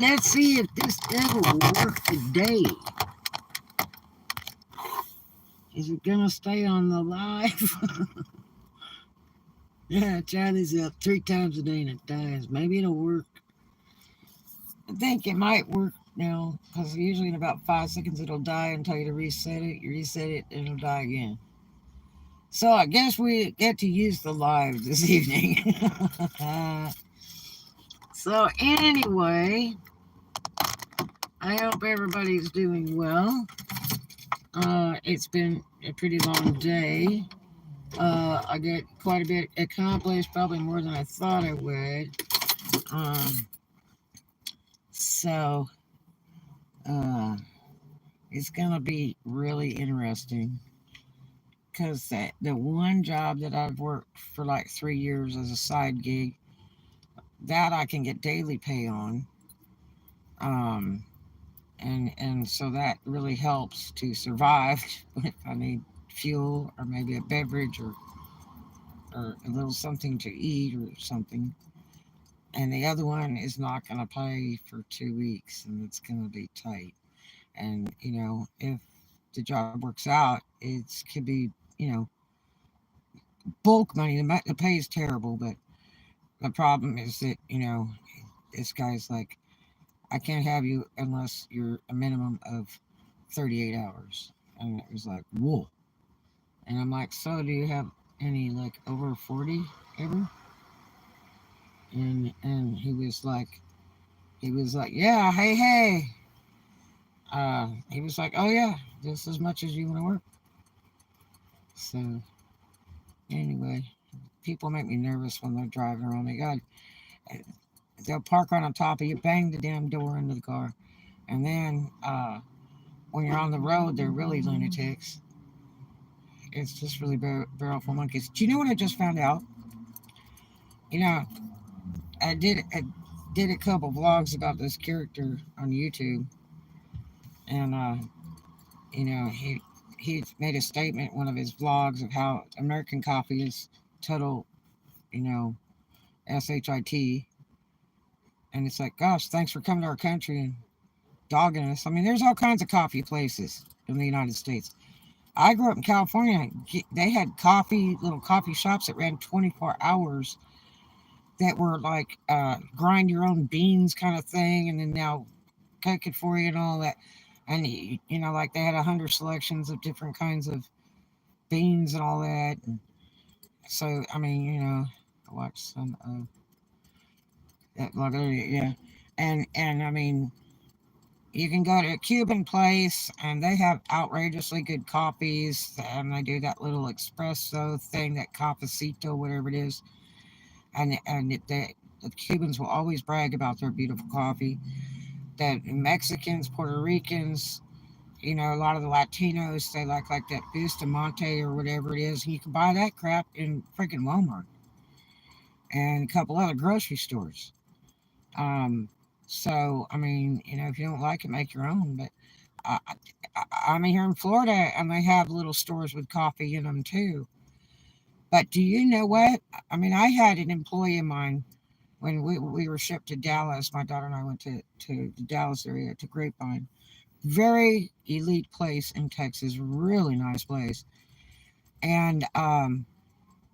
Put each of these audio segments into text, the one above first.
Let's see if this ever will work today. Is it gonna stay on the live? Yeah, I try this out 3 times a day and it dies. Maybe it'll work. I think it might work now because usually in about 5 seconds it'll die and tell you to reset it. You reset it and it'll die again. So I guess we get to use the live this evening. So anyway, I hope everybody's doing well. It's been a pretty long day. I get quite a bit accomplished, probably more than I thought I would. Um, so uh, it's gonna be really interesting because the one job that I've worked for like 3 years as a side gig, that I can get daily pay on. Um, and so that really helps to survive if I need fuel or maybe a beverage or a little something to eat or something. And the other one is not going to pay for 2 weeks and it's going to be tight. And, if the job works out, it could be, bulk money. The pay is terrible, but the problem is that, this guy's like, I can't have you unless you're a minimum of 38 hours. And it was like, whoa. And I'm like, so do you have any like over 40 ever? And he was like, yeah, hey. He was like, oh yeah, just as much as you want to work. So anyway, people make me nervous when they're driving around me. God, they'll park right on top of you, bang the damn door into the car, and then when you're on the road, they're really lunatics. It's just really barrelful monkeys. Do you know what I just found out? You know, I did a couple vlogs about this character on YouTube, and he made a statement in one of his vlogs of how American coffee is total, you know, shit. And it's like, gosh, thanks for coming to our country and dogging us. I mean, there's all kinds of coffee places in the United States. I grew up in California. They had little coffee shops that ran 24 hours that were like grind your own beans kind of thing, and then now cook it for you and all that. And like they had 100 selections of different kinds of beans and all that. And so I mean, I watched some of that vlog earlier, yeah. And I mean, you can go to a Cuban place and they have outrageously good coffees, and they do that little espresso thing, that cafecito, whatever it is. The Cubans will always brag about their beautiful coffee. The Mexicans, Puerto Ricans, a lot of the Latinos, they like that Bustamante or whatever it is. And you can buy that crap in freaking Walmart and a couple other grocery stores. Um, so, I mean, if you don't like it, make your own. But I, I'm here in Florida and they have little stores with coffee in them too. But do you know what? I mean, I had an employee of mine when we were shipped to Dallas. My daughter and I went to the Dallas area to Grapevine. Very elite place in Texas, really nice place. And uh,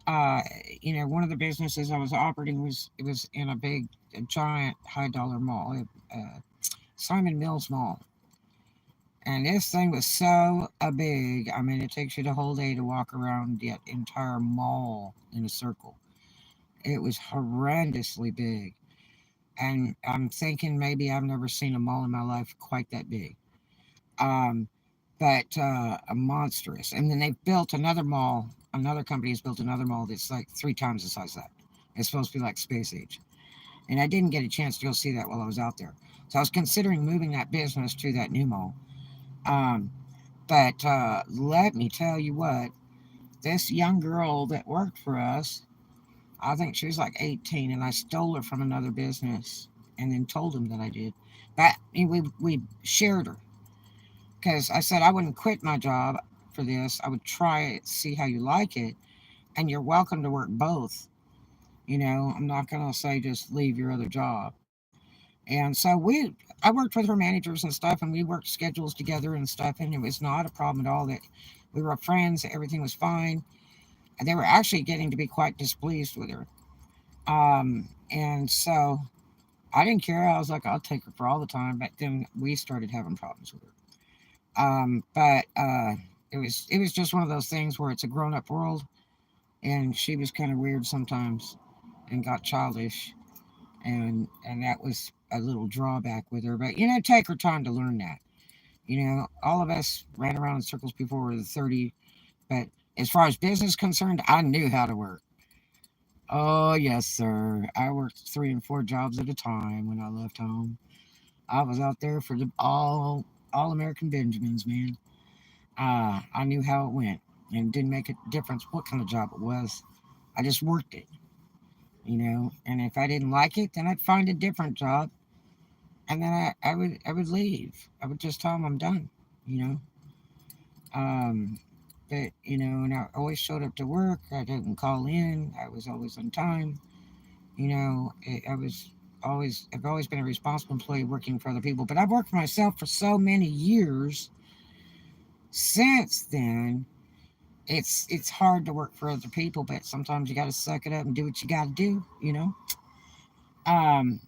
one of the businesses I was operating was in a giant high dollar mall, Simon Mills Mall. And this thing was so big. I mean, it takes you the whole day to walk around the entire mall in a circle. It was horrendously big. And I'm thinking maybe I've never seen a mall in my life quite that big. Um, but monstrous. And then they built another mall. Another company has built another mall that's like 3 times the size of that. It's supposed to be like space age. And I didn't get a chance to go see that while I was out there. So I was considering moving that business to that new mall. Um, but let me tell you what, this young girl that worked for us, I think she was like 18, and I stole her from another business and then told him that I did. But we shared her because I said I wouldn't quit my job for this. I would try it, see how you like it, and you're welcome to work both. I'm not going to say just leave your other job. And so I worked with her managers and stuff, and we worked schedules together and stuff, and it was not a problem at all. That we were friends, everything was fine. And they were actually getting to be quite displeased with her. And so I didn't care. I was like, I'll take her for all the time. But then we started having problems with her. But it was just one of those things where it's a grown up world, and she was kind of weird sometimes and got childish, and that was a little drawback with her. But take her time to learn that. All of us ran around in circles before we were 30, but as far as business concerned, I knew how to work. Oh yes, sir. I worked 3 and 4 jobs at a time when I left home. I was out there for the all American Benjamins, man. I knew how it went, and it didn't make a difference what kind of job it was. I just worked it. And if I didn't like it, then I'd find a different job, and then I would leave. I would just tell them I'm done. You know. But and I always showed up to work. I didn't call in. I was always on time. I've always been a responsible employee working for other people. But I've worked for myself for so many years since then. It's hard to work for other people, but sometimes you got to suck it up and do what you got to do. Um,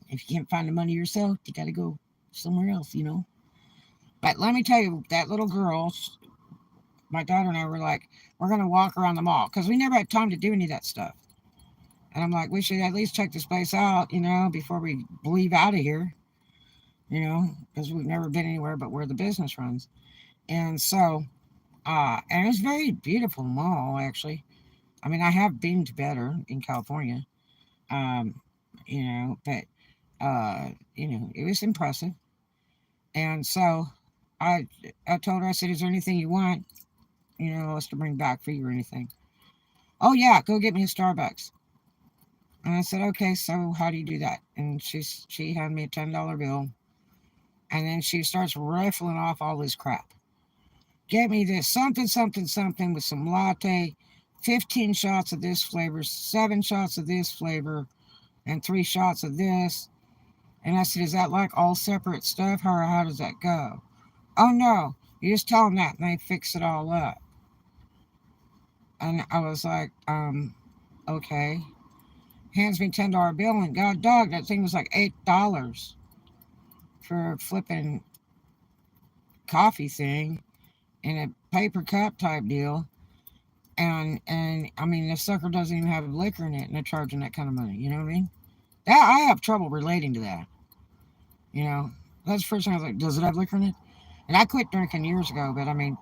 if you can't find the money yourself, you got to go somewhere else. But let me tell you, that little girl, my daughter and I were like, we're gonna walk around the mall because we never had time to do any of that stuff. And I'm like, we should at least check this place out, before we leave out of here, because we've never been anywhere but where the business runs. And so, and it's a very beautiful mall, actually. I mean, I have been to better in California, um, but, it was impressive. And so I, I told her, I said, is there anything you want, us to bring back for you or anything? Oh, yeah, go get me a Starbucks. And I said, okay, so how do you do that? And she handed me a $10 bill, and then she starts riffling off all this crap. Get me this something, something, something with some latte, 15 shots of this flavor, 7 shots of this flavor, and 3 shots of this. And I said, is that like all separate stuff? How does that go? Oh, no, you just tell them that, and they fix it all up. And I was like, okay. Hands me $10 bill, and God dog, that thing was like $8 for a flipping coffee thing in a paper cup type deal. And I mean, the sucker doesn't even have liquor in it, and they're charging that kind of money. You know what I mean? That I have trouble relating to that. You know, that's the first thing I was like, does it have liquor in it? And I quit drinking years ago, but I mean,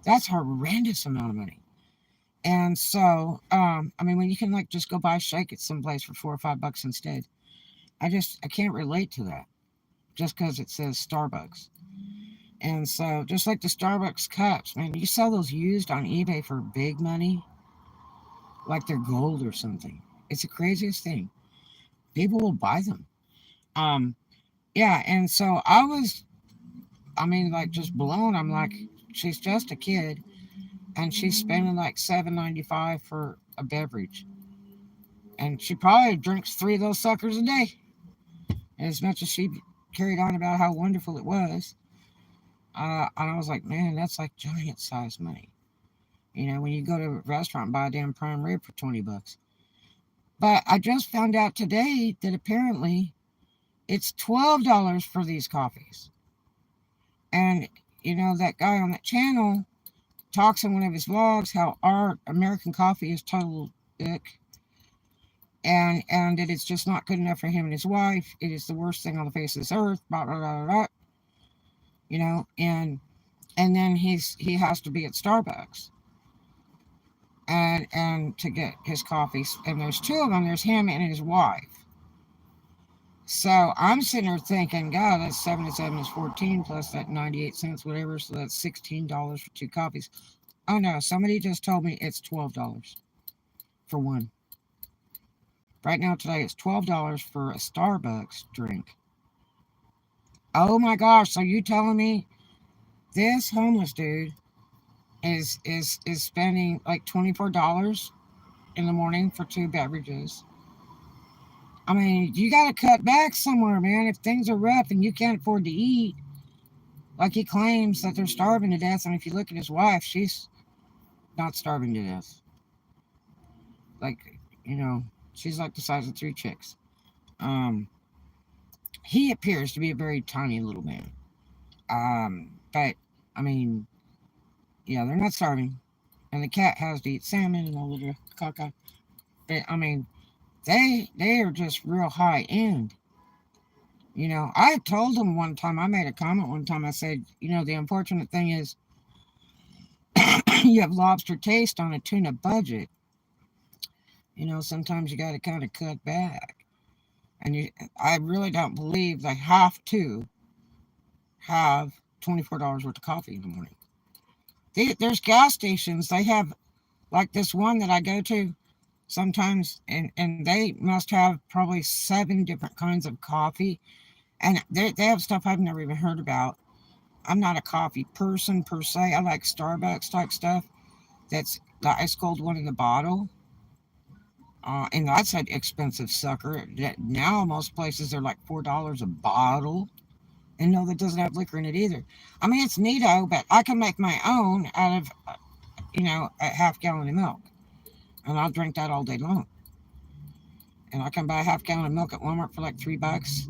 that's a horrendous amount of money. And so, I mean, when you can like just go buy a shake at some place for $4 or $5 instead, I can't relate to that just because it says Starbucks. And so, just like the Starbucks cups, man, you sell those used on eBay for big money, like they're gold or something. It's the craziest thing. People will buy them. Um, yeah, and so I mean, like just blown. I'm like, she's just a kid, and she's spending like $7.95 for a beverage, and she probably drinks 3 of those suckers a day. As much as she carried on about how wonderful it was, and I was like, man, that's like giant size money. When you go to a restaurant and buy a damn prime rib for $20. But I just found out today that apparently it's $12 for these coffees. And that guy on that channel talks in one of his vlogs how our American coffee is total ick, and that it's just not good enough for him and his wife. It is the worst thing on the face of this earth. Blah blah blah blah. And then he has to be at Starbucks and to get his coffee. And there's 2 of them. There's him and his wife. So I'm sitting there thinking, God, that's 7 and 7 is 14 plus that 98 cents, whatever. So that's $16 for 2 coffees. Oh no, somebody just told me it's $12 for one. Right now today it's $12 for a Starbucks drink. Oh my gosh, so you telling me this homeless dude is spending like $24 in the morning for 2 beverages, I mean, you got to cut back somewhere, man. If things are rough and you can't afford to eat, like he claims that they're starving to death, and if you look at his wife, she's not starving to death. Like, you know, she's like the size of three chicks. Um, he appears to be a very tiny little man. But I mean, yeah, they're not starving, and the cat has to eat salmon and all the caca. But I mean, they are just real high end. You know, I told them one time. I made a comment one time. I said, you know, the unfortunate thing is you have lobster taste on a tuna budget. You know, sometimes you got to kind of cut back. And I really don't believe they have to have $24 worth of coffee in the morning. There's gas stations. They have like this one that I go to sometimes, and they must have probably 7 different kinds of coffee. And they have stuff I've never even heard about. I'm not a coffee person per se. I like Starbucks type stuff. That's the ice cold one in the bottle. And that's an expensive sucker. Now most places they're like $4 a bottle. And no, that doesn't have liquor in it either. I mean, it's neato, but I can make my own out of, you know, a half gallon of milk. And I'll drink that all day long. And I can buy a half gallon of milk at Walmart for like $3.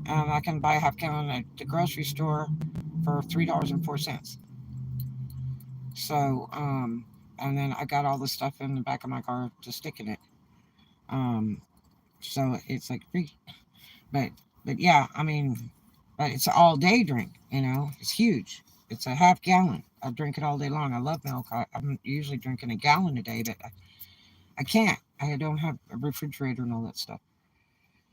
And I can buy a half gallon at the grocery store for $3.04. So, and then I got all the stuff in the back of my car to stick in it. Um, so it's like free. But, but yeah, I mean, but it's an all day drink, you know, it's huge. It's a half gallon. I drink it all day long. I love milk. I'm usually drinking a gallon a day, but I can't. I don't have a refrigerator and all that stuff.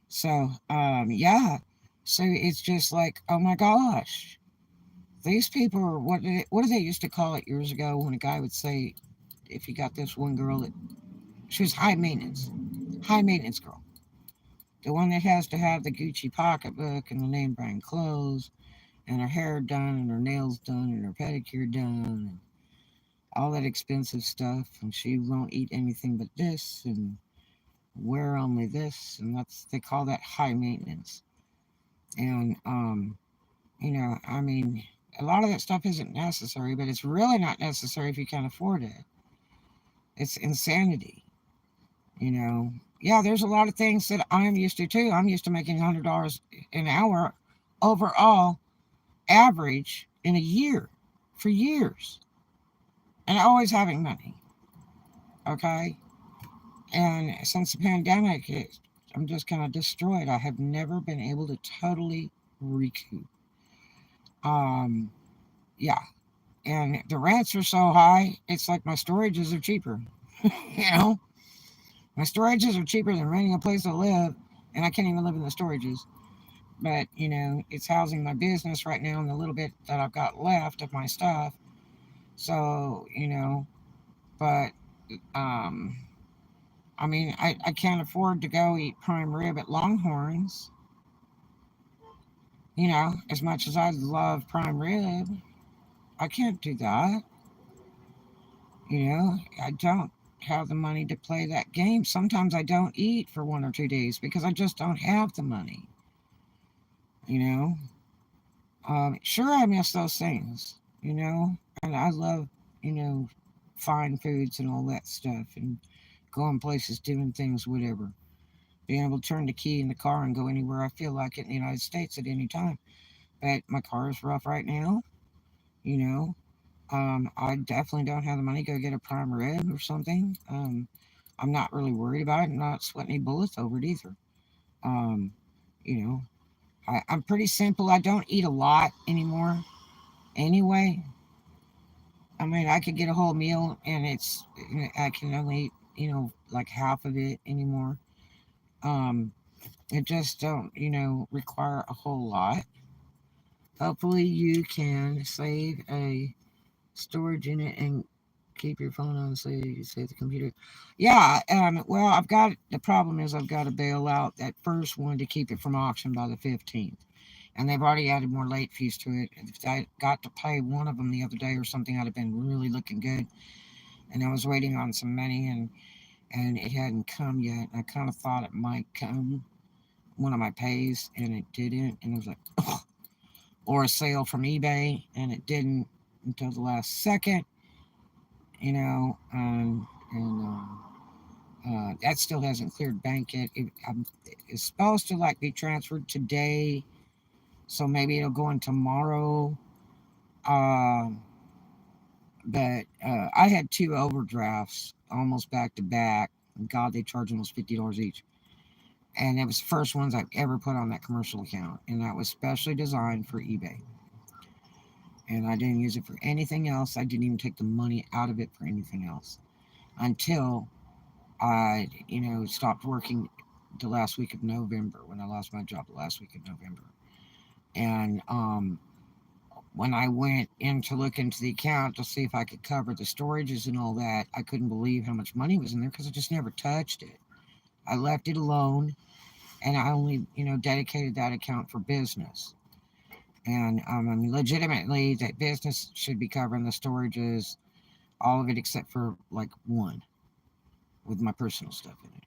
So, yeah. So it's just like, oh my gosh, these people are what did they used to call it years ago when a guy would say, if you got this one girl that she was high maintenance girl, the one that has to have the Gucci pocketbook and the name brand clothes and her hair done and her nails done and her pedicure done and all that expensive stuff, and she won't eat anything but this and wear only this, and that's they call that high maintenance. And you know, I mean, a lot of that stuff isn't necessary, but it's really not necessary if you can't afford it. It's insanity, you know. Yeah, there's a lot of things that I'm used to too. I'm used to making $100 an hour overall average in a year for years, and always having money. Okay, and since the pandemic, I'm just kind of destroyed. I have never been able to totally recoup. Um, yeah, and the rents are so high. It's like my storages are cheaper. You know, my storages are cheaper than renting a place to live, and I can't even live in the storages. But you know, it's housing my business right now and the little bit that I've got left of my stuff. So you know, but um, I mean, I can't afford to go eat prime rib at Longhorns. You know, as much as I love prime rib, I can't do that. You know, I don't have the money to play that game. Sometimes I don't eat for 1 or 2 days because I just don't have the money. You know, sure, I miss those things. You know, and I love, you know, fine foods and all that stuff and going places, doing things, whatever. Being able to turn the key in the car and go anywhere I feel like it in the United States at any time. But my car is rough right now. You know, I definitely don't have the money to go get a prime rib or something. I'm not really worried about it. I'm not sweating any bullets over it either. Um, you know, I'm pretty simple. I don't eat a lot anymore. Anyway, I mean, I could get a whole meal and I can only eat, you know, like half of it anymore. Um, it just don't, you know, require a whole lot. Hopefully, you can save a storage unit and keep your phone on so you save the computer. Yeah, well, I've got the problem is I've got to bail out that first one to keep it from auction by the 15th. And they've already added more late fees to it. If I got to pay one of them the other day or something, I'd have been really looking good. And I was waiting on some money and it hadn't come yet. I kind of thought it might come. one of my pays and it didn't, and it was like, ugh. Or a sale from eBay and it didn't until the last second, and that still hasn't cleared bank yet. It's supposed to like be transferred today, so maybe it'll go in tomorrow. Um, but I had two overdrafts almost back to back. God, they charge almost $50 each. And it was the first ones I've ever put on that commercial account. And that was specially designed for eBay. And I didn't use it for anything else. I didn't even take the money out of it for anything else until I, stopped working the last week of November when I lost my job the last week of November. And when I went in to look into the account to see if I could cover the storages and all that, I couldn't believe how much money was in there because I just never touched it. I left it alone, and I only, dedicated that account for business. And I mean, legitimately, that business should be covering the storages, all of it except for like one with my personal stuff in it.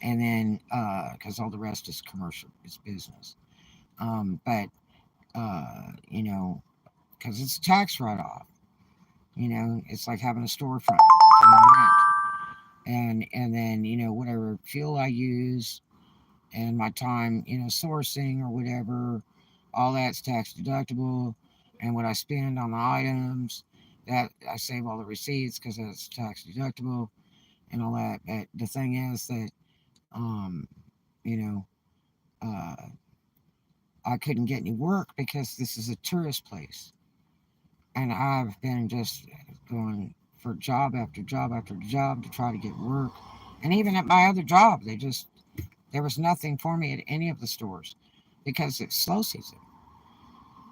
And then, because all the rest is commercial, it's business. But, you know, because it's a tax write off. It's like having a storefront and rent. And then, whatever fuel I use and my time, sourcing or whatever, all that's tax deductible. And what I spend on the items, that I save all the receipts because that's tax deductible and all that. But the thing is that, um, you know, uh, I couldn't get any work because this is a tourist place. And I've been just going for job after job after job to try to get work. And even at my other job, there was nothing for me at any of the stores because it's slow season.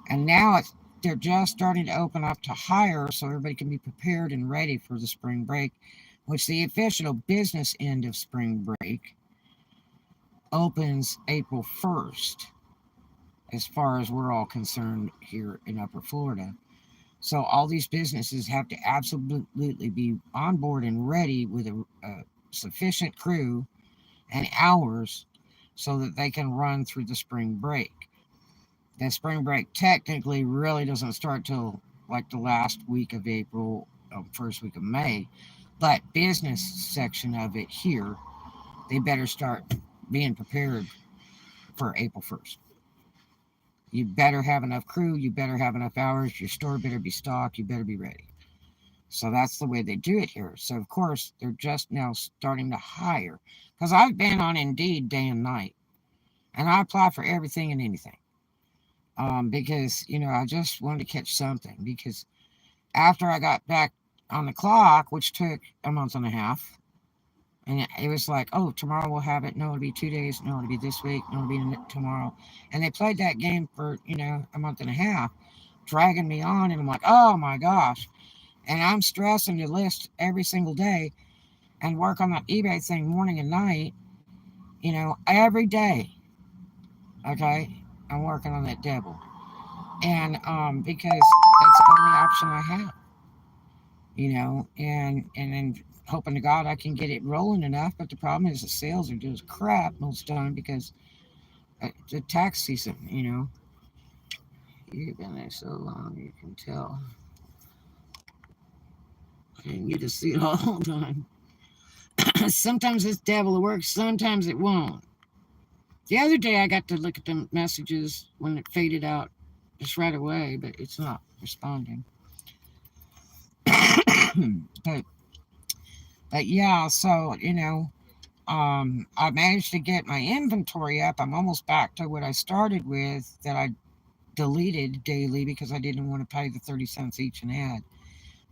And now they're just starting to open up to hire so everybody can be prepared and ready for the spring break, which the official business end of spring break opens April 1st, as far as we're all concerned here in Upper Florida. So all these businesses have to absolutely be on board and ready with a sufficient crew and hours so that they can run through the spring break. The spring break technically really doesn't start till like the last week of April, first week of May, but business section of it here, they better start being prepared for April 1st. You better have enough crew, you better have enough hours, your store better be stocked, you better be ready. So that's the way they do it here. So of course they're just now starting to hire. Because I've been on Indeed day and night. And I apply for everything and anything. Because, I just wanted to catch something. Because after I got back on the clock, which took a month and a half, and it was like, oh, tomorrow we'll have it. No, it'll be 2 days. No, it'll be this week. No, it'll be tomorrow. And they played that game for, a month and a half, dragging me on. And I'm like, oh my gosh. And I'm stressing to list every single day and work on that eBay thing morning and night, every day. Okay? I'm working on that devil. And because that's the only option I have, and then hoping to God I can get it rolling enough. But the problem is the sales are just crap most of the time because the tax season. You've been there so long, you can tell. And you just see it all the time. Sometimes this devil will work, sometimes it won't. The other day I got to look at the messages when it faded out just right away, but it's not responding. but but yeah, so I managed to get my inventory up. I'm almost back to what I started with that I deleted daily because I didn't want to pay the 30 cents each an ad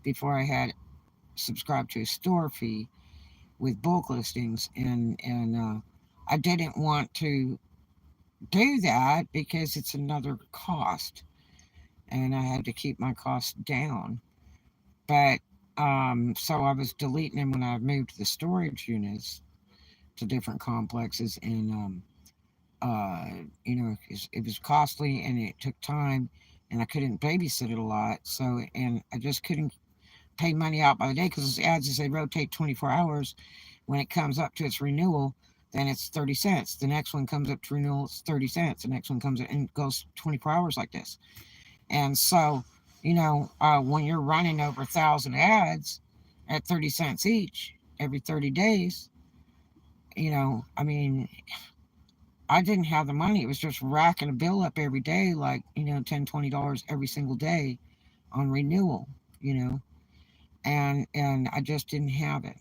before I had subscribed to a store fee with bulk listings, and I didn't want to do that because it's another cost, and I had to keep my costs down. But so I was deleting them when I moved the storage units to different complexes, and it was costly and it took time, and I couldn't babysit it a lot. So, and I just couldn't pay money out by the day because as ads as they rotate 24 hours when it comes up to its renewal, then it's 30 cents. The next one comes up to renewal, it's 30 cents. The next one comes up and it goes 24 hours like this. And so, when you're running over 1,000 ads at 30 cents each every 30 days, I mean, I didn't have the money. It was just racking a bill up every day, like, $10, $20 every single day on renewal, you know, and I just didn't have it.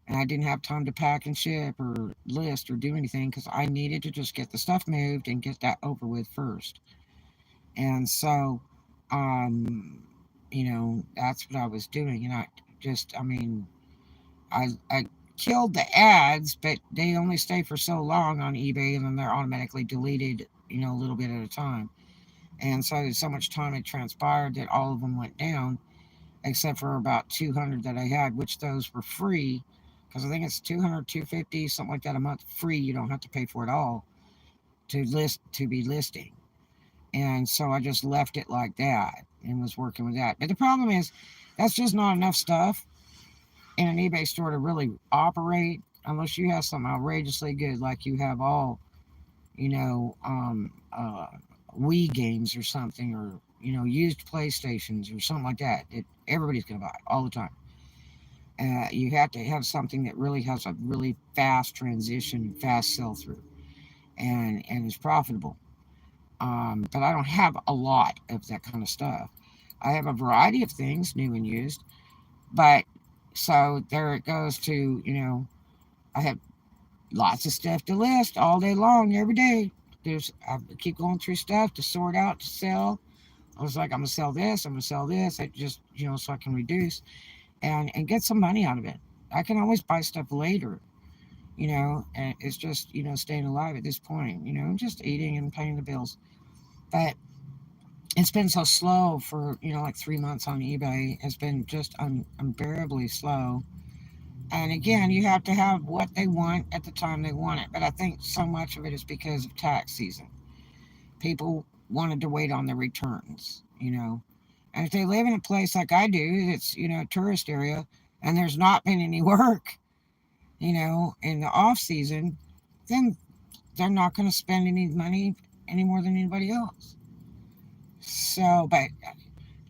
And I didn't have time to pack and ship or list or do anything because I needed to just get the stuff moved and get that over with first. And so, um, that's what I was doing. And I killed the ads, but they only stay for so long on eBay and then they're automatically deleted, a little bit at a time. And so much time had transpired that all of them went down, except for about 200 that I had, which those were free. Because I think it's 200, 250, something like that a month free. You don't have to pay for it all to be listing. And so I just left it like that and was working with that. But the problem is that's just not enough stuff in an eBay store to really operate unless you have something outrageously good, like you have all, you know, um, uh, Wii games or something, or used PlayStations or something like that that everybody's gonna buy all the time. You have to have something that really has a really fast transition, fast sell through, and is profitable. But I don't have a lot of that kind of stuff. I have a variety of things, new and used, but so there it goes to, I have lots of stuff to list all day long, every day. I keep going through stuff to sort out, to sell. I was like, I'm gonna sell this, I'm gonna sell this. I just, so I can reduce and get some money out of it. I can always buy stuff later, and it's just, staying alive at this point, just eating and paying the bills. But it's been so slow for, like 3 months on eBay. It's been just unbearably slow. And again, you have to have what they want at the time they want it. But I think so much of it is because of tax season. People wanted to wait on the returns. And if they live in a place like I do, that's, a tourist area, and there's not been any work, in the off season, then they're not going to spend any money any more than anybody else. So, but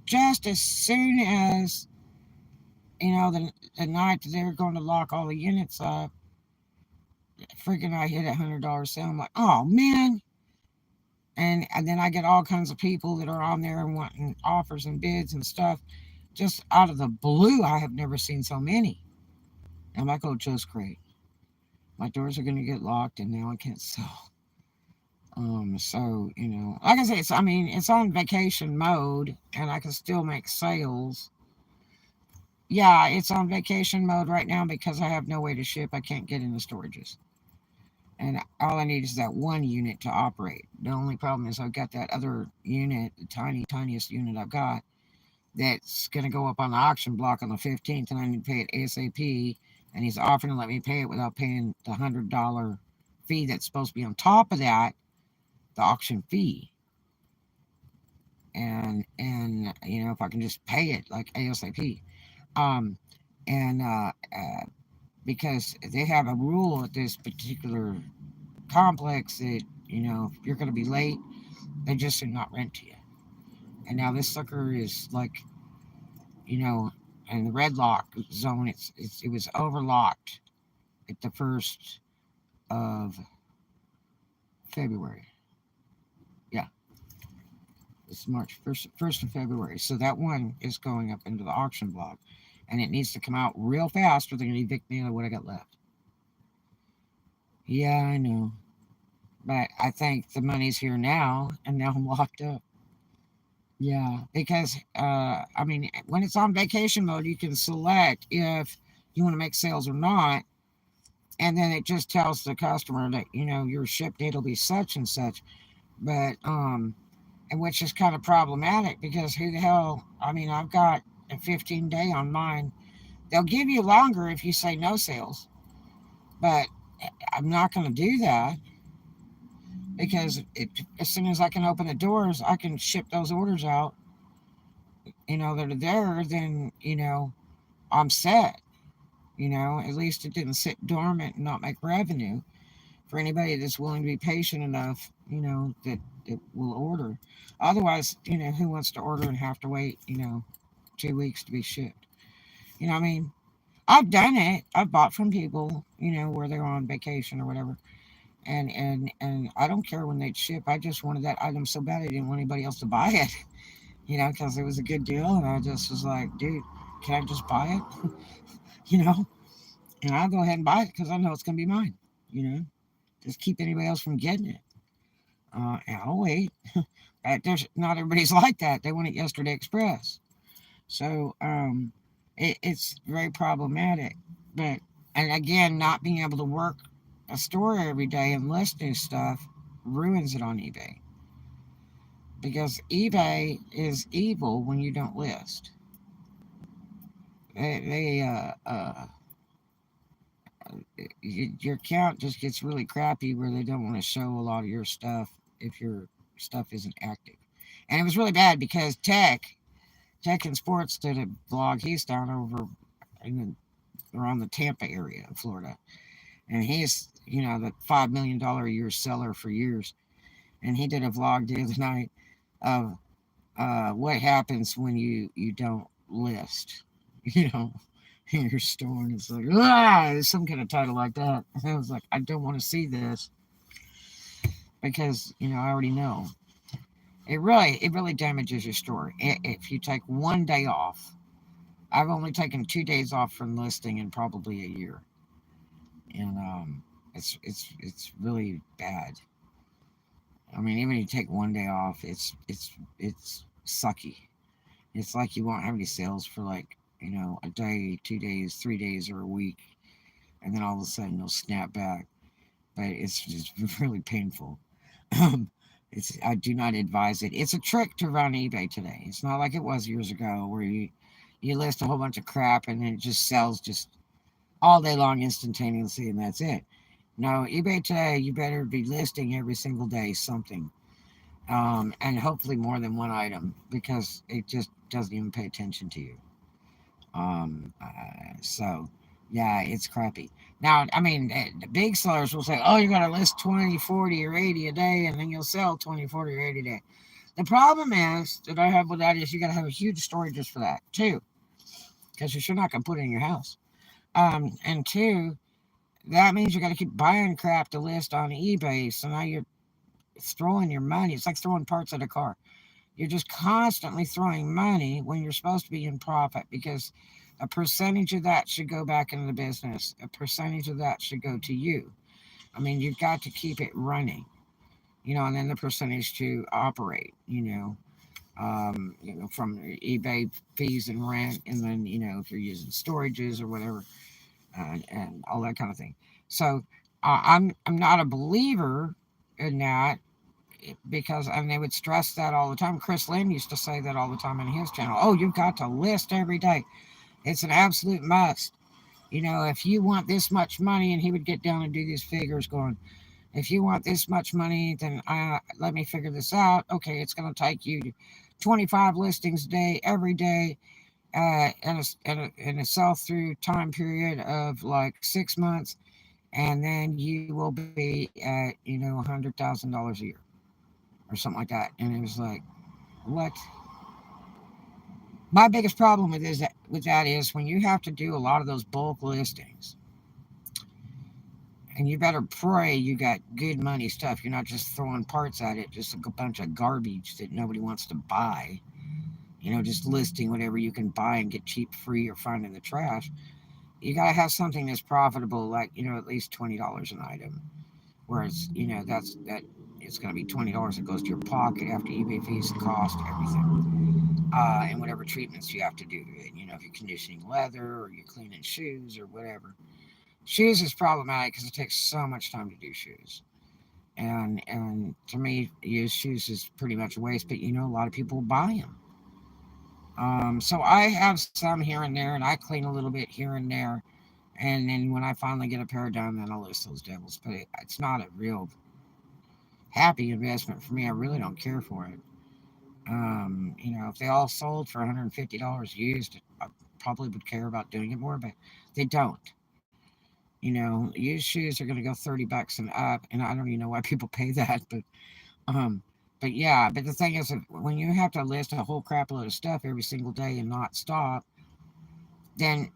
just as soon as, the night that they were going to lock all the units up, freaking I hit $100 sale. I'm like, oh man. And then I get all kinds of people that are on there and wanting offers and bids and stuff. Just out of the blue, I have never seen so many. I'm like, oh, just great. My doors are going to get locked and now I can't sell. So, like I say, it's on vacation mode and I can still make sales. Yeah, it's on vacation mode right now because I have no way to ship. I can't get into storages. And all I need is that one unit to operate. The only problem is I've got that other unit, the tiniest unit I've got, that's going to go up on the auction block on the 15th, and I need to pay it ASAP. And he's offering to let me pay it without paying the $100 fee that's supposed to be on top of that, the auction fee. And if I can just pay it like ASAP. Um, and because they have a rule at this particular complex that, if you're going to be late, they just do not rent to you. And now this sucker is like, in the red lock zone, it was overlocked at the 1st of February. Yeah, it's March 1st of February. So that one is going up into the auction block. And it needs to come out real fast or they're going to evict me out of what I got left. Yeah, I know. But I think the money's here now, and now I'm locked up. Yeah, because when it's on vacation mode, you can select if you want to make sales or not, and then it just tells the customer that your ship date will be such and such. But and which is kind of problematic because who the hell? I've got a 15-day on mine. They'll give you longer if you say no sales, but I'm not going to do that because as soon as I can open the doors, I can ship those orders out, that are there, then, I'm set, At least it didn't sit dormant and not make revenue for anybody that's willing to be patient enough, that will order. Otherwise, who wants to order and have to wait, 2 weeks to be shipped? I mean, I've done it. I've bought from people, where they're on vacation or whatever. And I don't care when they ship. I just wanted that item so bad I didn't want anybody else to buy it, because it was a good deal. And I just was like, dude, can I just buy it? you know, and I'll go ahead and buy it because I know it's going to be mine, you know, just keep anybody else from getting it. And I'll wait. But there's not everybody's like that. They want it yesterday express. So it's very problematic. But, and again, not being able to work a store every day and listing stuff ruins it on eBay because eBay is evil when you don't list. They your account just gets really crappy where they don't want to show a lot of your stuff if your stuff isn't active. And it was really bad because Tech and Sports did a blog. He's down over in around the Tampa area of Florida, and he's the $5 million a year seller for years. And he did a vlog the other night of what happens when you don't list, you know, in your store. And it's like, some kind of title like that. And I was like, I don't want to see this because I already know. It really damages your store if you take one day off. I've only taken 2 days off from listing in probably a year, and it's really bad. I mean, even if you take one day off, it's sucky. It's like you won't have any sales for like a day, 2 days, 3 days, or a week, and then all of a sudden you'll snap back. But it's just really painful. I do not advise it. It's a trick to run eBay today. It's not like it was years ago where you list a whole bunch of crap and then it just sells just all day long instantaneously and that's it. No, eBay today, you better be listing every single day something, and hopefully more than one item because it just doesn't even pay attention to you. So, yeah, it's crappy. Now, I mean, the big sellers will say, oh, you got to list 20, 40, or 80 a day, and then you'll sell 20, 40, or 80 a day. The problem is that I have with that is you got to have a huge storage just for that, too, because you're not going to put it in your house. And two, that means you got to keep buying crap to list on eBay. So now you're throwing your money. It's like throwing parts at a car. You're just constantly throwing money when you're supposed to be in profit because a percentage of that should go back into the business. A percentage of that should go to you. I mean, you've got to keep it running, and then the percentage to operate, from eBay fees and rent, and then, if you're using storages or whatever, and all that kind of thing. So I'm not a believer in that because and they would stress that all the time. Chris Lynn used to say that all the time on his channel. Oh, you've got to list every day. It's an absolute must. If you want this much money, and he would get down and do these figures going, if you want this much money, then let me figure this out. Okay, it's going to take you 25 listings a day, every day, and a sell through time period of like 6 months, and then you will be at $100,000 a year or something like that. And it was like, what? My biggest problem with that is when you have to do a lot of those bulk listings, and you better pray you got good money stuff. You're not just throwing parts at it, just a bunch of garbage that nobody wants to buy. Just listing whatever you can buy and get cheap, free, or find in the trash. You gotta have something that's profitable, like at least $20 an item. Whereas that it's gonna be $20 that goes to your pocket after eBay fees, cost, everything, and whatever treatments you have to do to it. If you're conditioning leather or you're cleaning shoes or whatever. Shoes is problematic because it takes so much time to do shoes. And to me, used shoes is pretty much a waste. But a lot of people buy them. So I have some here and there, and I clean a little bit here and there. And then when I finally get a pair done, then I'll list those devils. But it's not a real happy investment for me. I really don't care for it. If they all sold for $150 used, probably would care about doing it more, but they don't. Used shoes are going to go $30 and up, and I don't even know why people pay that, um, but yeah. But the thing is, when you have to list a whole crap load of stuff every single day and not stop, then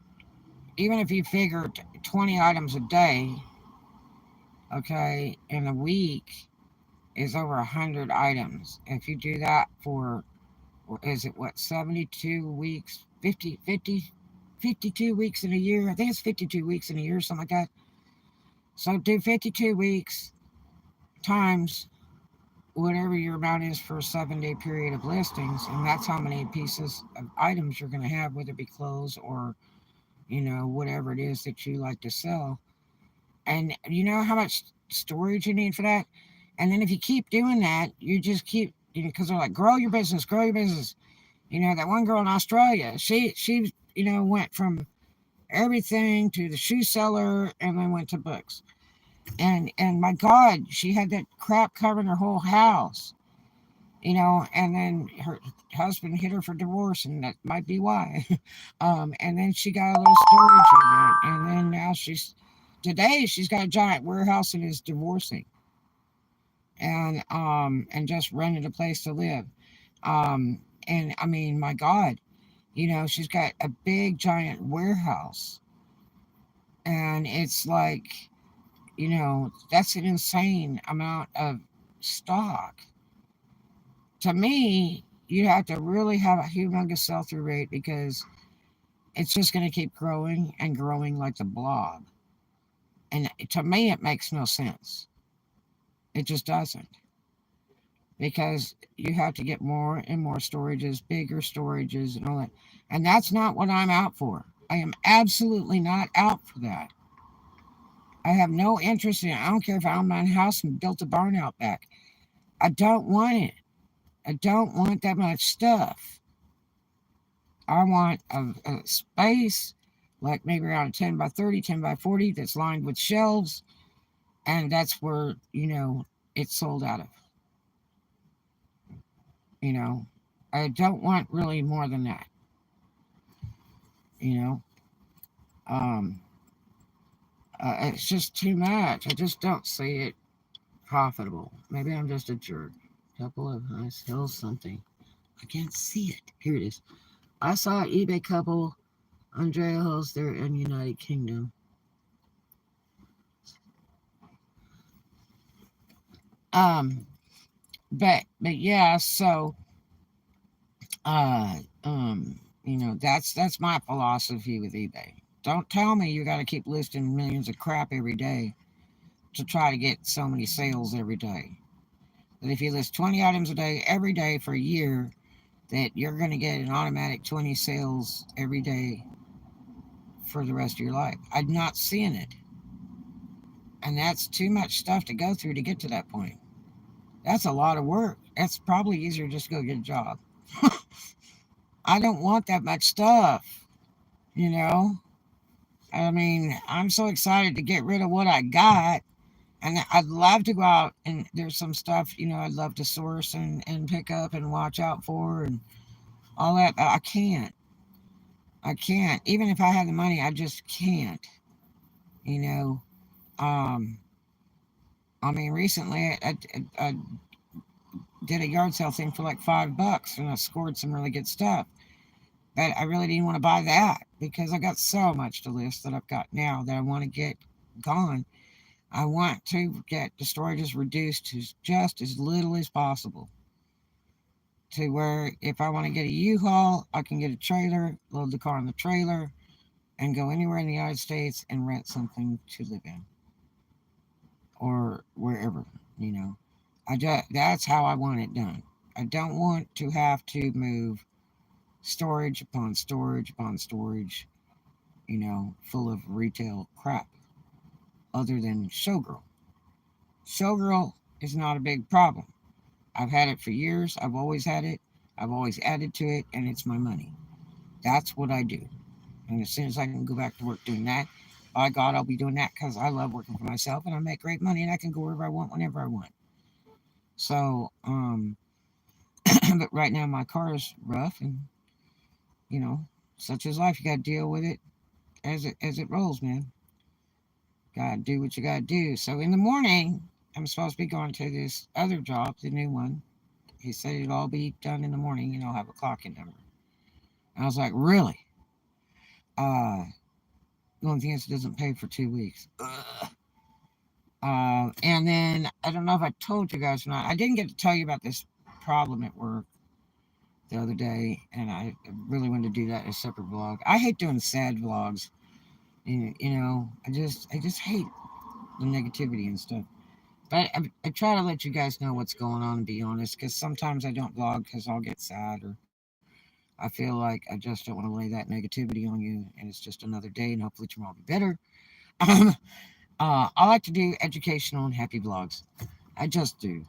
even if you figure 20 items a day, okay, in a week is over 100 items. If you do that for, is it what, 72 weeks, 52 weeks in a year? I think it's 52 weeks in a year, something like that. So do 52 weeks times whatever your amount is for a 7 day period of listings, and that's how many pieces of items you're going to have, whether it be clothes or, whatever it is that you like to sell. And you know how much storage you need for that? And then if you keep doing that, you just keep, because they're like, grow your business, grow your business. That one girl in Australia, she went from everything to the shoe seller and then went to books. And my God, she had that crap covering her whole house. And then her husband hit her for divorce, and that might be why. And then she got a little storage in it, and then now today she's got a giant warehouse and is divorcing, and just rented a place to live. And I mean, my God, she's got a big giant warehouse, and it's like, that's an insane amount of stock. To me, you have to really have a humongous sell through rate, because it's just going to keep growing and growing like the blob. And to me, it makes no sense. It just doesn't. Because you have to get more and more storages, bigger storages, and all that. And that's not what I'm out for. I am absolutely not out for that. I have no interest in it. I don't care if I own my own house and built a barn out back. I don't want it. I don't want that much stuff. I want a space, like maybe around 10 by 30, 10 by 40, that's lined with shelves, and that's where, it's sold out of. You know, I don't want really more than that. You know, um, it's just too much. I just don't see it profitable. Maybe I'm just a jerk. Couple of, I sell something. I can't see it. Here it is. I saw an eBay couple. Andrea Hills, they're in United Kingdom. Um, but yeah, so uh that's my philosophy with eBay. Don't tell me you gotta keep listing millions of crap every day to try to get so many sales every day. That if you list 20 items a day every day for a year, that you're gonna get an automatic 20 sales every day for the rest of your life. I'm not seeing it. And that's too much stuff to go through to get to that point. That's a lot of work. It's probably easier just to go get a job. I don't want that much stuff, you know? I mean, I'm so excited to get rid of what I got. And I'd love to go out, and there's some stuff, I'd love to source and pick up and watch out for and all that. But I can't. I can't. Even if I had the money, I just can't, you know? Um, I mean, recently I did a yard sale thing for like $5 and I scored some really good stuff. But I really didn't want to buy that because I got so much to list that I've got now that I want to get gone. I want to get the storages reduced to just as little as possible. To where if I want to get a U-Haul, I can get a trailer, load the car in the trailer, and go anywhere in the United States and rent something to live in. Or wherever, you know. That's how I want it done. I don't want to have to move storage upon storage upon storage, full of retail crap, other than Showgirl. Showgirl is not a big problem. I've had it for years. I've always had it. I've always added to it, and it's my money. That's what I do. And as soon as I can go back to work doing that, by God, I'll be doing that because I love working for myself and I make great money and I can go wherever I want, whenever I want. So, but right now my car is rough and, you know, Such is life. You got to deal with it as it rolls, man. Gotta do what you gotta do. So in the morning, I'm supposed to be going to this other job, the new one. He said it'll all be done in the morning and I'll have a clocking number. And I was like, really? Uh, the only thing is it doesn't pay for 2 weeks. Ugh. And then I don't know if I told you guys or not. I didn't get to tell you about this problem at work the other day, and I really wanted to do that in a separate vlog. I hate doing sad vlogs. I just hate the negativity and stuff. But I try to let you guys know what's going on and be honest, because sometimes I don't vlog because I'll get sad or I feel like I just don't want to lay that negativity on you, and it's just another day, and hopefully tomorrow will be better. Um, I like to do educational and happy vlogs. I just do.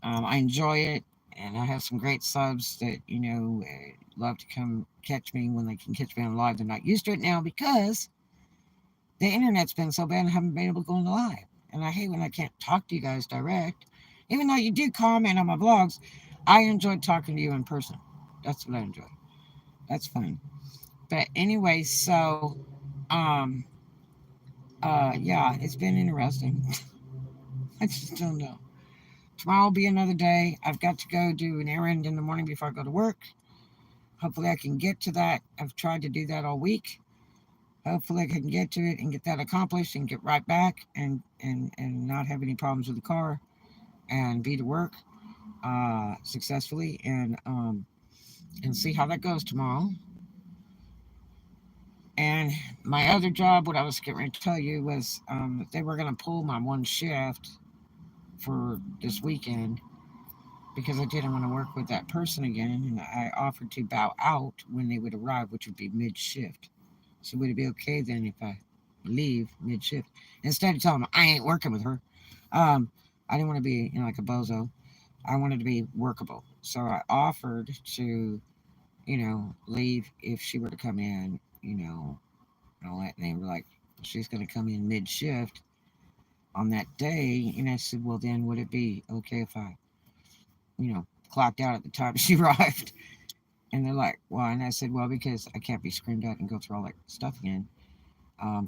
I enjoy it, and I have some great subs that love to come catch me when they can catch me on live. They're not used to it now because the internet's been so bad I haven't been able to go on live. And I hate when I can't talk to you guys direct. Even though you do comment on my vlogs, I enjoy talking to you in person. That's what I enjoy. That's fun. But anyway, so yeah, it's been interesting. I just don't know. Tomorrow will be another day. I've got to go do an errand in the morning before I go to work. Hopefully I can get to that. I've tried to do that all week. Hopefully I can get to it and get that accomplished and get right back and not have any problems with the car and be to work successfully and see how that goes tomorrow. And my other job, what I was getting ready to tell you was they were going to pull my one shift for this weekend because I didn't want to work with that person again, and I offered to bow out when they would arrive, which would be mid shift. So would it be okay then if I leave mid shift instead of telling them I ain't working with her? I didn't want to be like a bozo. I wanted to be workable, so I offered to leave if she were to come in, and all that. And they were like, she's going to come in mid shift on that day, and I said, well then would it be okay if I clocked out at the time she arrived? And they're like, well, and I said, well, because I can't be screamed at and go through all that stuff again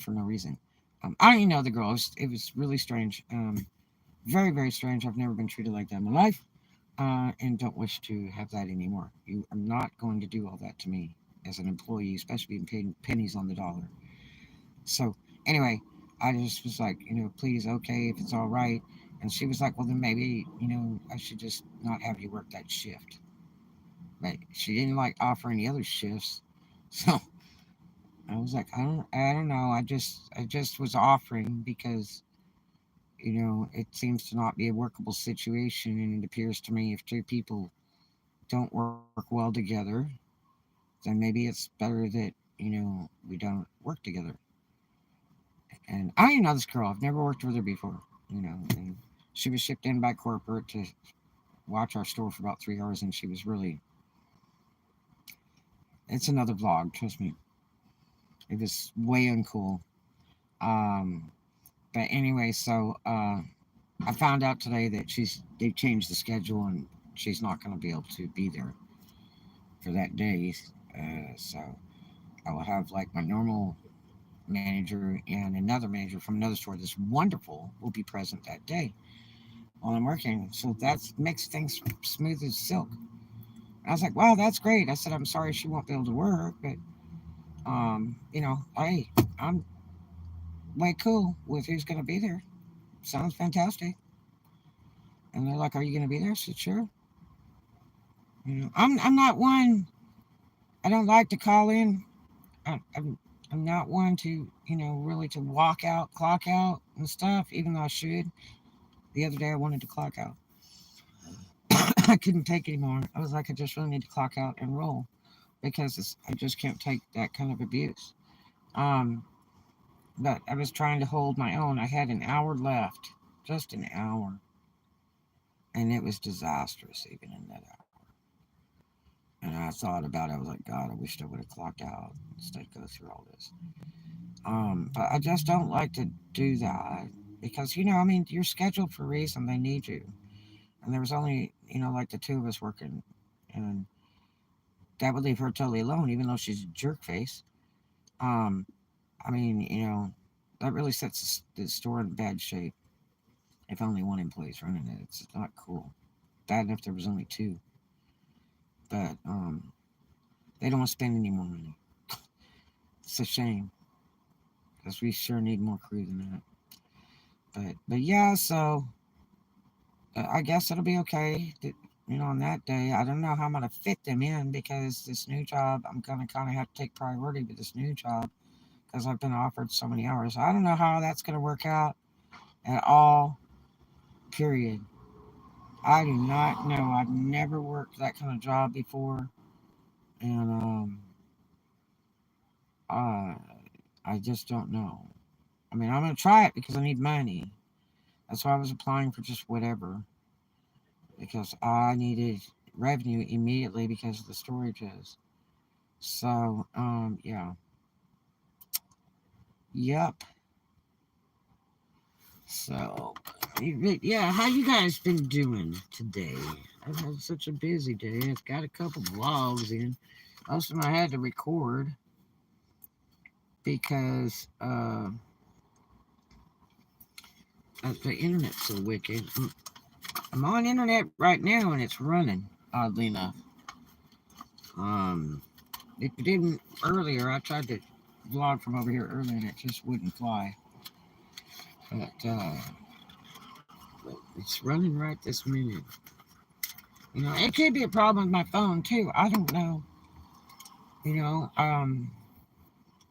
for no reason. I don't even know the girl. It was really strange. Very, very strange. I've never been treated like that in my life and don't wish to have that anymore. You are not going to do all that to me as an employee, especially being paid pennies on the dollar. So, anyway, I just was like, please, okay, if it's all right. And she was like, well, then maybe, I should just not have you work that shift. But she didn't like offer any other shifts. So I was like, I don't know. I just was offering because it seems to not be a workable situation, and it appears to me if two people don't work well together, then maybe it's better that we don't work together. And I know this girl. I've never worked with her before. And she was shipped in by corporate to watch our store for about 3 hours, and she was really. It's another vlog. Trust me. It was way uncool. Um, but anyway, so I found out today that they've changed the schedule and she's not going to be able to be there for that day. So I will have like my normal manager and another manager from another store that's wonderful will be present that day while I'm working. So that makes things smooth as silk. I was like, wow, that's great. I said, I'm sorry she won't be able to work, but hey, I'm way cool with who's going to be there. Sounds fantastic. And they're like, are you going to be there? I said, sure. I'm not one. I don't like to call in. I'm not one to really to walk out, clock out and stuff. Even though I should. The other day I wanted to clock out. I couldn't take anymore. I was like, I just really need to clock out and roll because I just can't take that kind of abuse. Um, but I was trying to hold my own. I had an hour left, just an hour, and it was disastrous even in that hour. And I thought about it. I was like, God, I wished I would have clocked out instead of go through all this. But I just don't like to do that because I mean, you're scheduled for a reason. They need you, and there was only like the two of us working, and that would leave her totally alone, even though she's a jerk face. Um, I mean, that really sets the store in bad shape. If only one employee's running it, it's not cool. Bad enough there was only two, but they don't want to spend any more money. It's a shame because we sure need more crew than that. But yeah, so I guess it'll be okay. On that day, I don't know how I'm gonna fit them in because this new job, I'm gonna kind of have to take priority with this new job because I've been offered so many hours. I don't know how that's gonna work out at all. Period. I do not know. I've never worked that kind of job before, and uh, I just don't know. I mean, I'm gonna try it because I need money. That's why I was applying for just whatever because I needed revenue immediately because of the storages. So, yeah, yep. So, yeah, how you guys been doing today? I've had such a busy day. I've got a couple vlogs in. Most of them I had to record because the internet's so wicked. I'm on internet right now and it's running. Oddly enough, um, it didn't earlier. I tried to vlog from over here earlier and it just wouldn't fly. But it's running right this minute. It could be a problem with my phone too. I don't know. You know, um,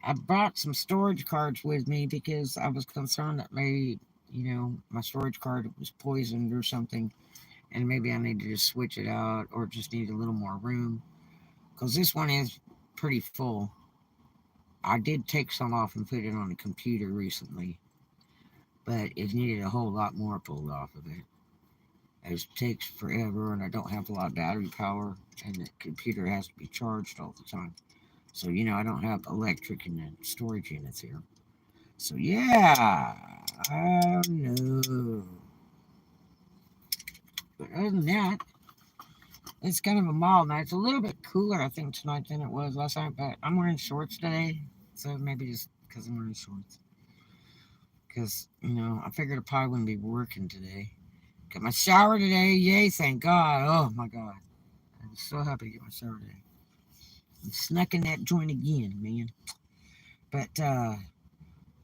I brought some storage cards with me because I was concerned that maybe, my storage card was poisoned or something, and maybe I need to just switch it out or just need a little more room. Because this one is pretty full. I did take some off and put it on the computer recently, but it needed a whole lot more pulled off of it. It takes forever, and I don't have a lot of battery power, and the computer has to be charged all the time. So, I don't have electric in the storage units here. So, yeah. Oh, no. But other than that, it's kind of a mild night. It's a little bit cooler, I think, tonight than it was last night. But I'm wearing shorts today. So maybe just because I'm wearing shorts. Because, I figured I probably wouldn't be working today. Got my shower today. Yay, thank God. Oh, my God. I'm so happy to get my shower today. I'm snuck in that joint again, man. But,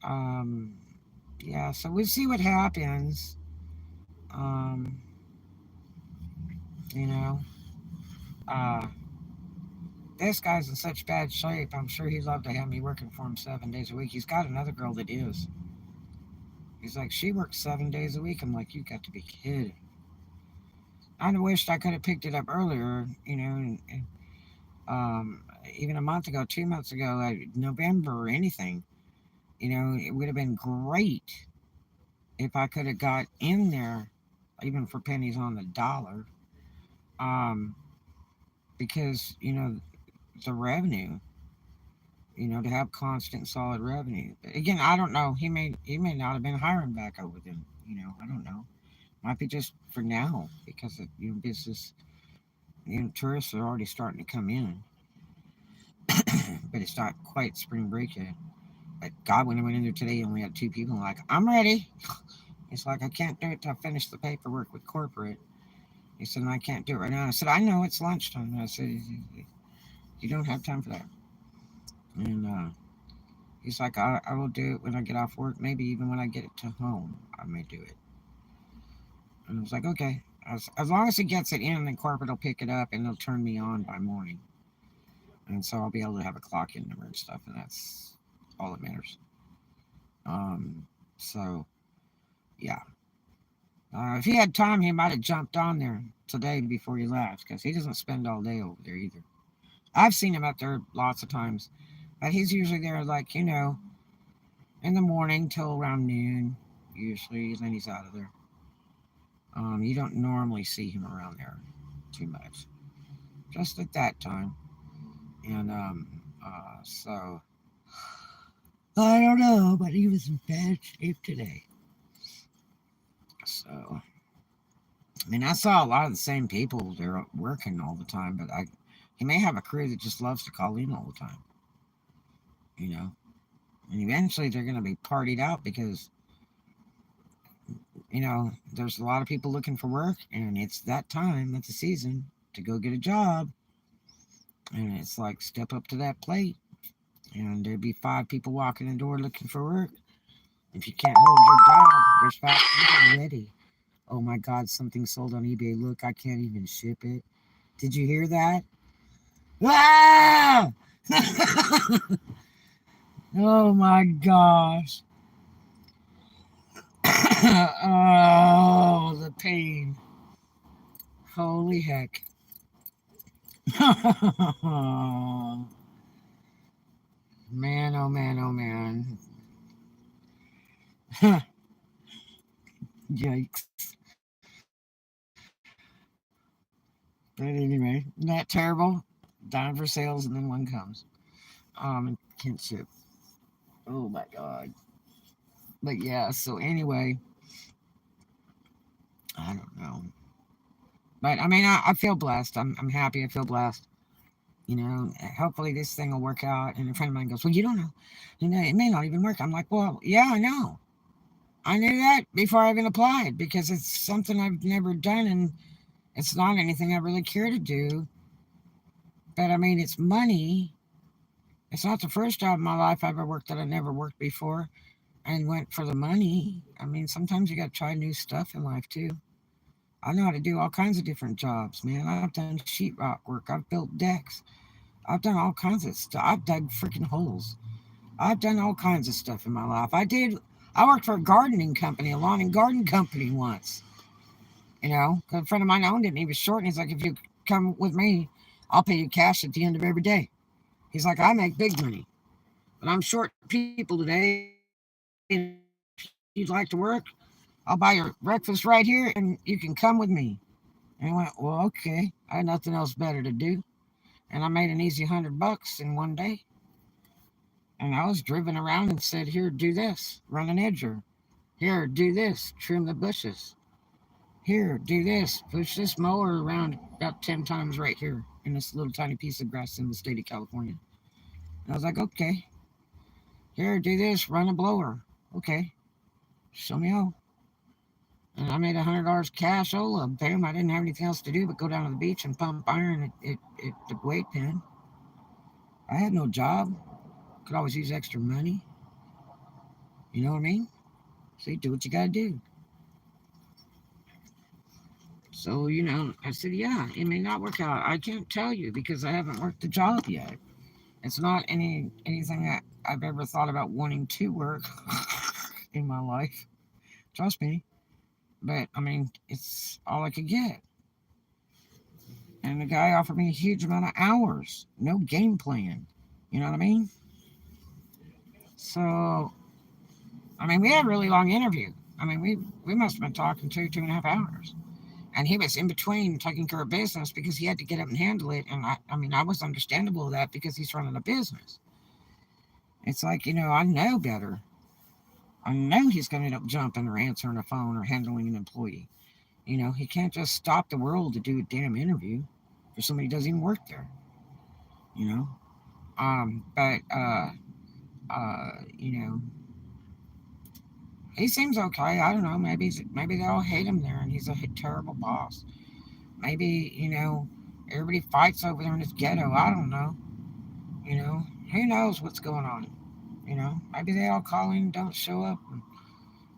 um, yeah, so we'll see what happens. Um, you know, uh, this guy's in such bad shape. I'm sure he'd love to have me working for him 7 days a week. He's got another girl that is. He's like, she works 7 days a week. I'm like, you got to be kidding. I wished I could have picked it up earlier, um, even a month ago, 2 months ago, like November or anything. It would have been great if I could have got in there, even for pennies on the dollar, um, because the revenue, to have constant, solid revenue. Again, I don't know. He may not have been hiring back over them. I don't know. Might be just for now because business. Tourists are already starting to come in, but it's not quite spring break yet. But God, when I went in there today, I only had two people. I'm like, I'm ready. It's like I can't do it till I finish the paperwork with corporate. He said, I can't do it right now. I said, I know it's lunchtime. I said, you don't have time for that. And he's like, I will do it when I get off work. Maybe even when I get it to home, I may do it. And I was like, okay. As long as he gets it in, then corporate will pick it up and they'll turn me on by morning. And so I'll be able to have a clock in number and stuff. And that's all that matters. So, yeah. If he had time, he might have jumped on there today before he left because he doesn't spend all day over there either. I've seen him up there lots of times, but he's usually there like, in the morning till around noon, usually, and then he's out of there. You don't normally see him around there too much, just at that time. And so I don't know, but he was in bad shape today. So I mean, I saw a lot of the same people there working all the time, but He may have a crew that just loves to call in all the time, you know. And eventually they're going to be partied out because, there's a lot of people looking for work and it's that time, it's the season to go get a job. And it's like step up to that plate and there'd be five people walking in the door looking for work. If you can't hold your job, there's five people ready. Oh my God, something sold on eBay. Look, I can't even ship it. Did you hear that? Ah! Oh my gosh. Oh, the pain. Holy heck. Man, oh man, oh man. Yikes. But anyway, not terrible. Down for sales and then one comes. And kinship. Oh my God. But yeah, so anyway, I don't know. But I mean, I feel blessed. I'm happy. I feel blessed. Hopefully this thing will work out. And a friend of mine goes, well, you don't know. It may not even work. I'm like, well, yeah, I know. I knew that before I even applied because it's something I've never done and it's not anything I really care to do. But I mean, it's money. It's not the first job in my life I ever worked that I never worked before and went for the money. I mean, sometimes you got to try new stuff in life too. I know how to do all kinds of different jobs, man. I've done sheetrock work. I've built decks. I've done all kinds of stuff. I've dug freaking holes. I've done all kinds of stuff in my life. I worked for a gardening company, a lawn and garden company once. 'Cause a friend of mine owned it and he was short and he's like, if you come with me, I'll pay you cash at the end of every day. He's like, I make big money, but I'm short people today. And if you'd like to work, I'll buy your breakfast right here and you can come with me. And I went, well, okay. I had nothing else better to do. And I made an easy $100 in one day. And I was driven around and said, here, do this, run an edger. Here, do this, trim the bushes. Here, do this, push this mower around about 10 times right here in this little tiny piece of grass in the state of California. And I was like, okay. Here, do this, run a blower. Okay, show me how. And I made $100 cash. Oh, bam! I didn't have anything else to do but go down to the beach and pump iron at the weight pen. I had no job. Could always use extra money. You know what I mean? See, do what you gotta do. So I said, yeah, it may not work out. I can't tell you because I haven't worked the job yet. It's not anything that I've ever thought about wanting to work in my life. Trust me. But I mean, it's all I could get. And the guy offered me a huge amount of hours. No game plan. You know what I mean? So, I mean, we had a really long interview. I mean, we must have been talking 2.5 hours. And he was in between taking care of business because he had to get up and handle it. And I mean, I was understandable of that because he's running a business. It's like, I know better. I know he's going to end up jumping or answering a phone or handling an employee. He can't just stop the world to do a damn interview for somebody who doesn't even work there. You know, but you know, he seems okay. I don't know. Maybe they all hate him there, and he's a terrible boss. Maybe everybody fights over there in this ghetto. I don't know. Who knows what's going on? Maybe they all call in, don't show up,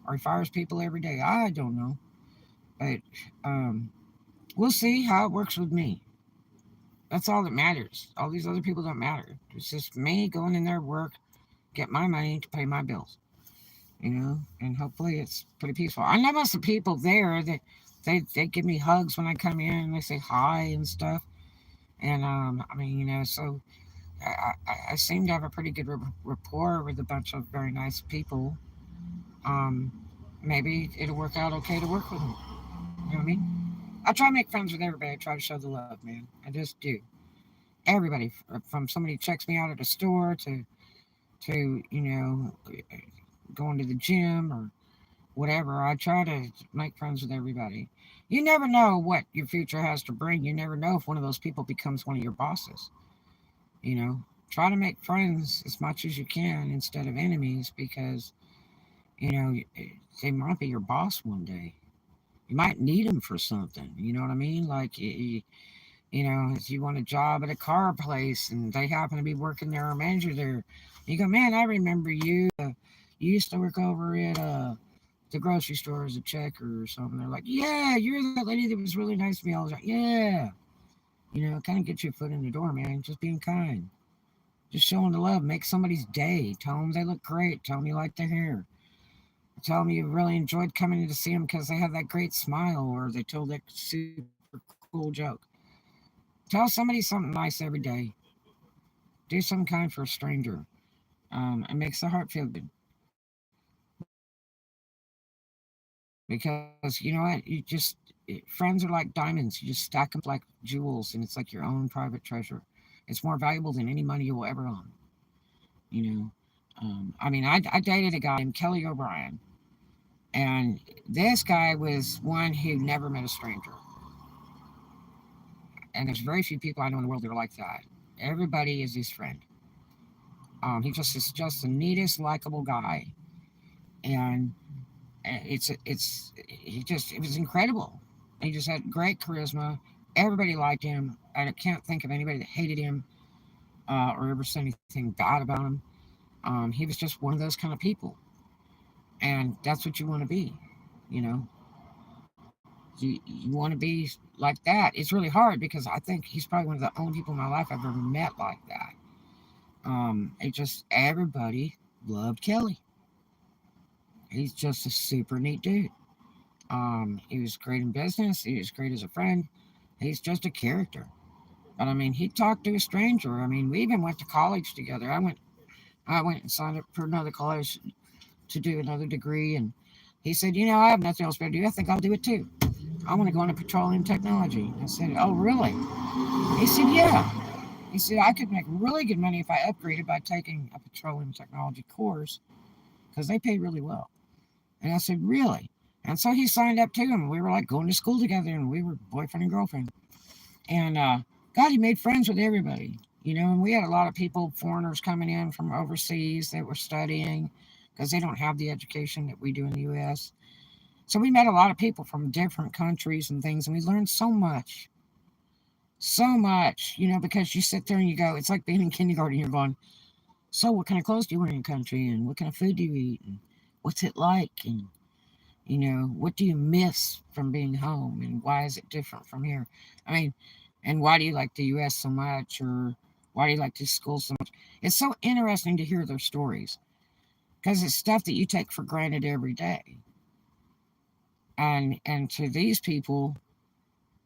or he fires people every day. I don't know, but um, we'll see how it works with me. That's all that matters. All these other people don't matter. It's just me going in there, work, get my money to pay my bills. And hopefully it's pretty peaceful. I know most of the people there that they give me hugs when I come in and they say hi and stuff. And I mean, so I seem to have a pretty good rapport with a bunch of very nice people. Um, Maybe it'll work out okay to work with them. You know what I mean? I try to make friends with everybody. I try to show the love, man. I just do. Everybody, from somebody who checks me out at a store to going to the gym or whatever. I try to make friends with everybody. You never know what your future has to bring. You never know if one of those people becomes one of your bosses. You know, try to make friends as much as you can instead of enemies because, you know, they might be your boss one day. You might need them for something. You know what I mean? Like, you know, if you want a job at a car place and they happen to be working there or manager there, you go, man, I remember you. You used to work over at the grocery store as a checker or something. They're like, yeah, you're that lady that was really nice to me all the time. Yeah. You know, kind of get your foot in the door, man. Just being kind. Just showing the love. Make somebody's day. Tell them they look great. Tell them you like their hair. Tell them you really enjoyed coming in to see them because they have that great smile or they told that super cool joke. Tell somebody something nice every day. Do something kind for a stranger. It makes the heart feel good. Because you know what? Friends are like diamonds. You just stack them like jewels, and it's like your own private treasure. It's more valuable than any money you will ever own. You know, I dated a guy named Kelly O'Brien, and this guy was one who never met a stranger. And there's very few people I know in the world that are like that. Everybody is his friend. He just is just the neatest, likable guy, and it was incredible. He just had great charisma. Everybody liked him. I can't think of anybody that hated him or ever said anything bad about him. He was just one of those kind of people, and that's what you want to be. You know, you want to be like that. It's really hard because I think he's probably one of the only people in my life I've ever met like that. It just everybody loved Kelly. He's just a super neat dude. He was great in business. He was great as a friend. He's just a character. But I mean, he talked to a stranger. I mean, we even went to college together. I went and signed up for another college to do another degree, and he said, you know, I have nothing else better to do. I think I'll do it too. I want to go into petroleum technology. I said, oh, really? He said, yeah. He said, I could make really good money if I upgraded by taking a petroleum technology course because they pay really well. And I said, really? And so he signed up too, and we were like going to school together, and we were boyfriend and girlfriend. And God, he made friends with everybody, you know. And we had a lot of people, foreigners coming in from overseas that were studying because they don't have the education that we do in the U.S. So we met a lot of people from different countries and things, and we learned so much, you know, because you sit there and you go, it's like being in kindergarten. You're going, so what kind of clothes do you wear in your country, and what kind of food do you eat, and what's it like, and you know, what do you miss from being home, and why is it different from here? I mean, and why do you like the U.S. so much, or why do you like this school so much? It's so interesting to hear their stories because it's stuff that you take for granted every day. And to these people,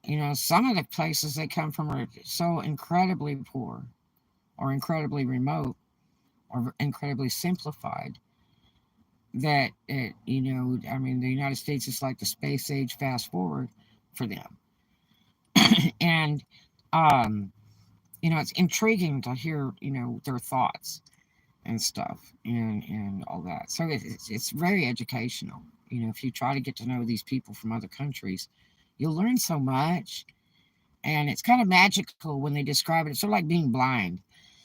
you know, some of the places they come from are so incredibly poor, or incredibly remote, or incredibly simplified that you know, I mean, the United States is like the space age fast forward for them. And um, you know, it's intriguing to hear, you know, their thoughts and stuff, and all that. So it's very educational. You know, if you try to get to know these people from other countries, you'll learn so much. And it's kind of magical when they describe it. It's sort of like being blind,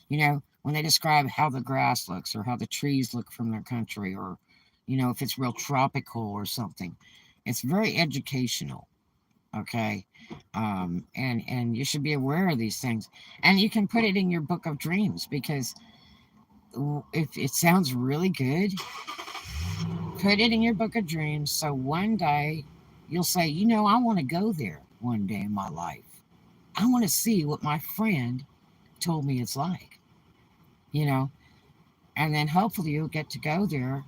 you know, when they describe how the grass looks or how the trees look from their country, or you know, if it's real tropical or something. It's very educational. Okay. And you should be aware of these things, and you can put it in your book of dreams, because if it sounds really good, put it in your book of dreams, so one day you'll say, you know, I want to go there one day in my life. I want to see what my friend told me it's like, you know. And then hopefully you'll get to go there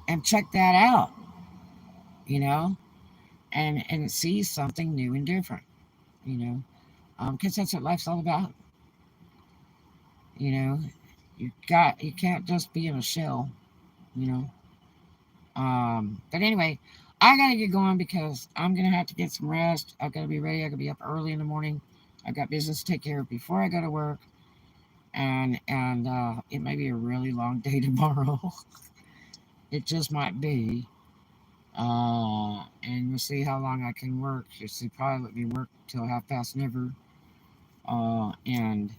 and check that out, you know, and see something new and different, you know, because that's what life's all about. You know, you can't just be in a shell, you know. But anyway, I gotta get going because I'm gonna have to get some rest. I gotta be ready. I gotta be up early in the morning. I got business to take care of before I go to work, and it may be a really long day tomorrow. It just might be. And we'll see how long I can work. She'll probably let me work till past never. And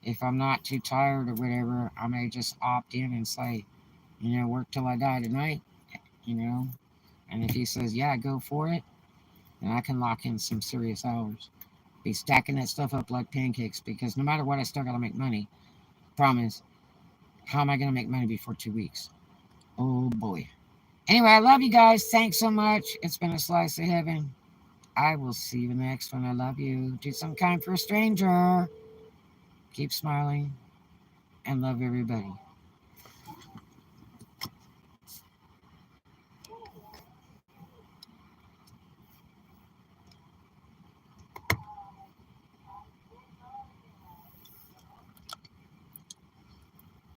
if I'm not too tired or whatever, I may just opt in and say, work till I die tonight, you know. And if he says, yeah, go for it, then I can lock in some serious hours. Be stacking that stuff up like pancakes because no matter what, I still got to make money. Promise. How am I going to make money before 2 weeks? Oh boy. Anyway, I love you guys. Thanks so much. It's been a slice of heaven. I will see you in the next one. I love you. Do some kind for a stranger. Keep smiling and love everybody.